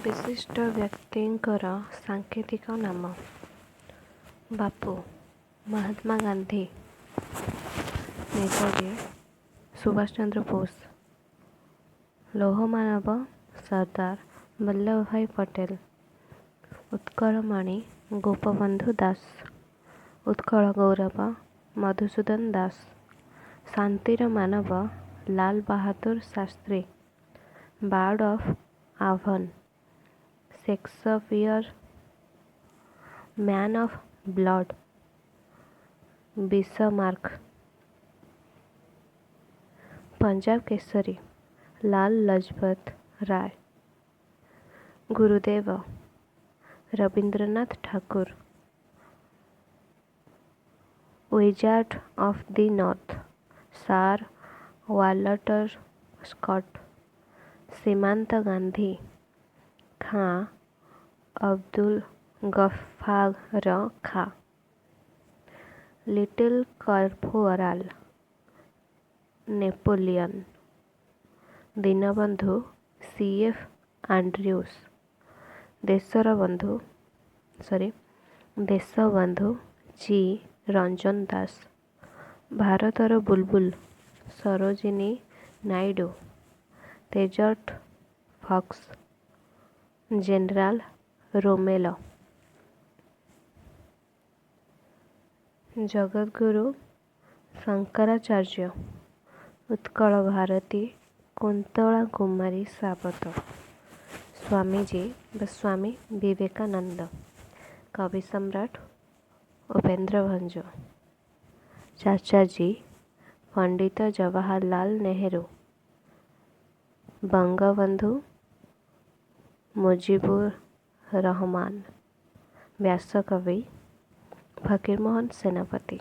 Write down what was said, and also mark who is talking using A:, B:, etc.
A: ବିଶିଷ୍ଟ ବ୍ୟକ୍ତିଙ୍କର ସାଙ୍କେତିକ ନାମ ବାପୁ ମହାତ୍ମା ଗାନ୍ଧୀ, ନେତାଜୀ ସୁଭାଷ ଚନ୍ଦ୍ର ବୋଷ, ଲୌହମାନବ ସର୍ଦ୍ଦାର ବଲ୍ଲଭଭାଇ ପଟେଲ, ଉତ୍କଳମଣି ଗୋପବନ୍ଧୁ ଦାସ, ଉତ୍କଳ ଗୌରବ ମଧୁସୂଦନ ଦାସ, ଶାନ୍ତିର ମାନବ Lal Bahadur Shastri, bard of Avon Shakespeare, man of blood Bismarck, Punjab Kesari Lal Lajpat Rai, Gurudev Rabindranath Thakur, wizard of the north Sir Walter Scott, Seemant Gandhi Khan Abdul Ghaffar Khan, little corporal Napoleon, Deenabandhu CF. Andrews, Deshbandhu G. Ranjan Das, ଭାରତର ବୁଲବୁଲ Sarojini Naidu, desert fox, general Rommel, Jagadguru Shankaracharya, Utkal Bharati Kuntala Kumari Sabat, Swamiji ବା ସ୍ୱାମୀ ବିବେକାନନ୍ଦ, କବି ସମ୍ରାଟ ଉପେନ୍ଦ୍ର ଭଞ୍ଜ, ଚାଚାଜୀ ପଣ୍ଡିତ ଜବାହରଲାଲ ନେହେରୁ, ବଙ୍ଗବନ୍ଧୁ ମୁଜିବୁର ରହମାନ, ବ୍ୟାସକବି ଫକୀରମୋହନ ସେନାପତି।